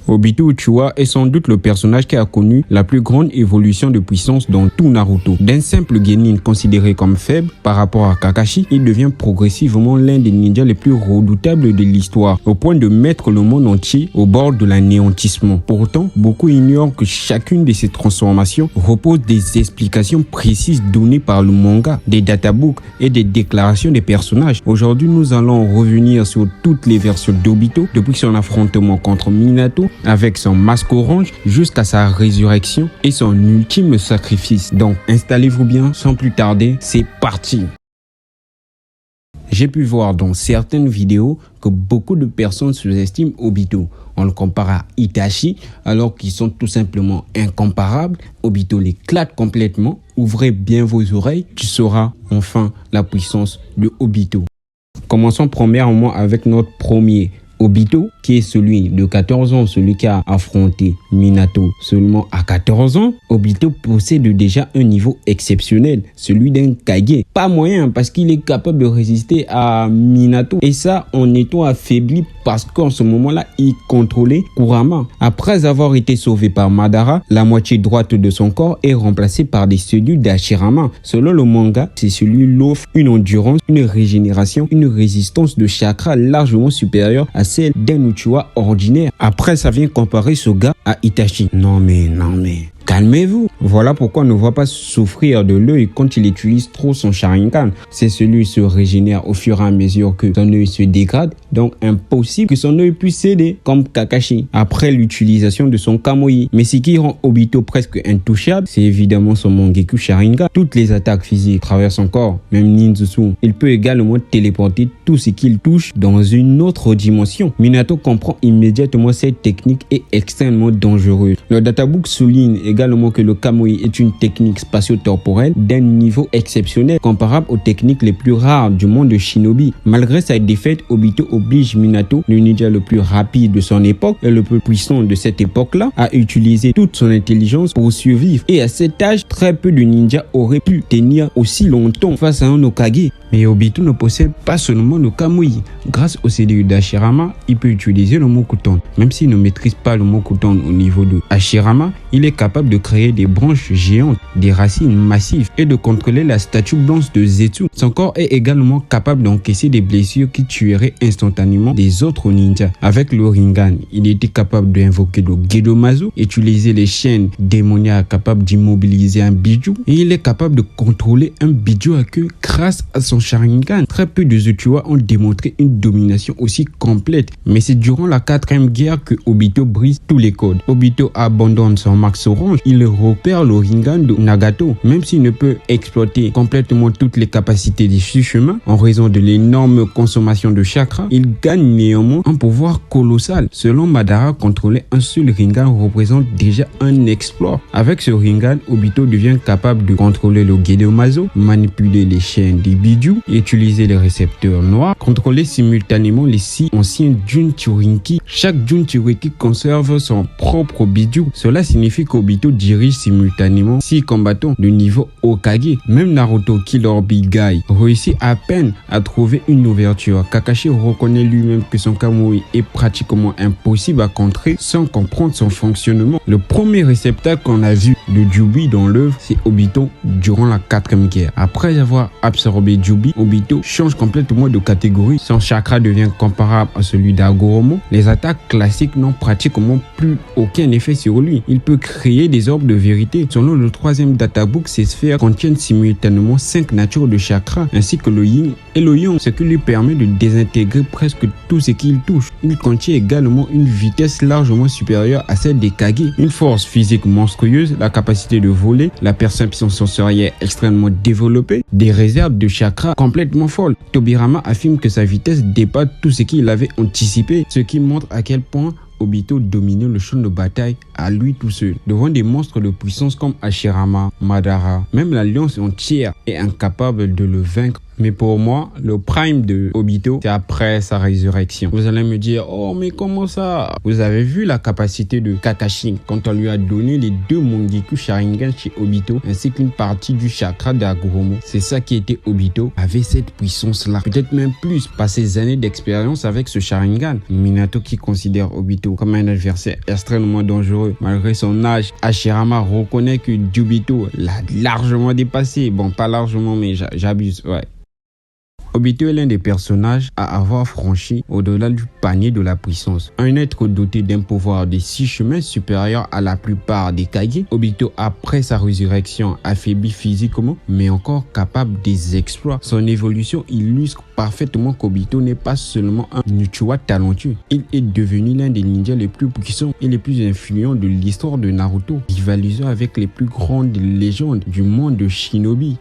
Obito Uchiwa est sans doute le personnage qui a connu la plus grande évolution de puissance dans tout Naruto. D'un simple genin considéré comme faible par rapport à Kakashi, il devient progressivement l'un des ninjas les plus redoutables de l'histoire, au point de mettre le monde entier au bord de l'anéantissement. Pourtant, beaucoup ignorent que chacune de ces transformations repose des explications précises données par le manga, des databooks et des déclarations des personnages. Aujourd'hui, nous allons revenir sur toutes les versions d'Obito, depuis son affrontement contre Minato avec son masque orange jusqu'à sa résurrection et son ultime sacrifice. Donc, installez-vous bien, sans plus tarder, c'est parti! J'ai pu voir dans certaines vidéos que beaucoup de personnes sous-estiment Obito. On le compare à Itachi alors qu'ils sont tout simplement incomparables. Obito l'éclate complètement. Ouvrez bien vos oreilles, tu sauras enfin la puissance de Obito. Commençons premièrement avec notre premier Obito, qui est celui de 14 ans, celui qui a affronté Minato seulement à 14 ans. Obito possède déjà un niveau exceptionnel, celui d'un Kage. Pas moyen parce qu'il est capable de résister à Minato. Et ça en étant affaibli parce qu'en ce moment-là, il contrôlait Kurama. Après avoir été sauvé par Madara, la moitié droite de son corps est remplacée par des cellules d'Hashirama. Selon le manga, ces cellules offrent une endurance, une régénération, une résistance de chakra largement supérieure à celle d'un Uchiwa ordinaire. Après, ça vient comparer ce gars à Itachi. Non mais, calmez-vous. Voilà pourquoi on ne voit pas souffrir de l'œil quand il utilise trop son Sharingan. Ces cellules se régénèrent au fur et à mesure que son œil se dégrade, donc impossible que son œil puisse céder, comme Kakashi, après l'utilisation de son Kamui. Mais ce qui rend Obito presque intouchable, c'est évidemment son Mangekyou Sharingan. Toutes les attaques physiques traversent son corps, même ninjutsu. Il peut également téléporter tout ce qu'il touche dans une autre dimension. Minato comprend immédiatement cette technique est extrêmement dangereuse. Le databook souligne également que le Kamui est une technique spatio-temporelle d'un niveau exceptionnel, comparable aux techniques les plus rares du monde de Shinobi. Malgré sa défaite, Obito oblige Minato, le ninja le plus rapide de son époque et le plus puissant de cette époque-là, à utiliser toute son intelligence pour survivre. Et à cet âge, très peu de ninjas auraient pu tenir aussi longtemps face à un Hokage. Mais Obito ne possède pas seulement le Kamui. Grâce au cellules d'Hashirama, il peut utiliser le Mokuton. Même s'il ne maîtrise pas le Mokuton au niveau de Hashirama, il est capable de créer des branches géantes, des racines massives et de contrôler la statue blanche de Zetsu. Son corps est également capable d'encaisser des blessures qui tueraient instantanément des autres ninjas. Avec le Rinnegan, il était capable d'invoquer le Gedomazu, utiliser les chaînes démoniaques capables d'immobiliser un Biju, et il est capable de contrôler un Biju à queue grâce à son Sharingan. Très peu de Uchiwa ont démontré une domination aussi complète, mais c'est durant la 4e guerre que Obito brise tous les codes. Obito abandonne son max orange, il repère le Rinnegan de Nagato. Même s'il ne peut exploiter complètement toutes les capacités des 6 chemins en raison de l'énorme consommation de chakra, il gagne néanmoins un pouvoir colossal. Selon Madara, contrôler un seul Rinnegan représente déjà un exploit. Avec ce Rinnegan, Obito devient capable de contrôler le Gedomazu, manipuler les chaînes des Biju, utiliser les récepteurs noirs, contrôler simultanément les 6 anciens Junchurinki. Chaque Junchurinki conserve son propre Biju. Cela signifie qu'Obito dirige simultanément 6 combattants de niveau Hokage. Même Naruto, Killer Big Guy, réussit à peine à trouver une ouverture. Kakashi reconnaît lui-même que son Kamui est pratiquement impossible à contrer sans comprendre son fonctionnement. Le premier réceptacle qu'on a vu de Jubi dans l'œuvre, c'est Obito durant la 4e guerre. Après avoir absorbé Jubi, Obito change complètement de catégorie. Son chakra devient comparable à celui d'Agoromo. Les attaques classiques n'ont pratiquement plus aucun effet sur lui. Il peut créer des orbes de vérité. Selon le 3e databook, ces sphères contiennent simultanément 5 natures de chakra ainsi que le yin et le yang, ce qui lui permet de désintégrer presque tout ce qu'il touche. Il contient également une vitesse largement supérieure à celle des Kage, une force physique monstrueuse, la capacité de voler, la perception sensorielle extrêmement développée, des réserves de chakra complètement folles. Tobirama affirme que sa vitesse dépasse tout ce qu'il avait anticipé, ce qui montre à quel point Obito dominait le champ de bataille à lui tout seul. Devant des monstres de puissance comme Hashirama, Madara, même l'Alliance entière est incapable de le vaincre. Mais pour moi, le prime de Obito, c'est après sa résurrection. Vous allez me dire, oh mais comment ça? Vous avez vu la capacité de Kakashi quand on lui a donné les 2 Mangekyou Sharingan chez Obito, ainsi qu'une partie du chakra d'Agoromo. C'est ça qui était Obito, avait cette puissance-là. Peut-être même plus, par ses années d'expérience avec ce Sharingan. Minato qui considère Obito Obito comme un adversaire extrêmement dangereux. Malgré son âge, Hashirama reconnaît que Obito l'a largement dépassé. Bon, pas largement, mais j'abuse, ouais. Obito est l'un des personnages à avoir franchi au-delà du panier de la puissance. Un être doté d'un pouvoir de 6 chemins supérieur à la plupart des Kage, Obito après sa résurrection affaibli physiquement mais encore capable des exploits. Son évolution illustre parfaitement qu'Obito n'est pas seulement un Uchiwa talentueux. Il est devenu l'un des ninjas les plus puissants et les plus influents de l'histoire de Naruto, rivalisant avec les plus grandes légendes du monde de Shinobi.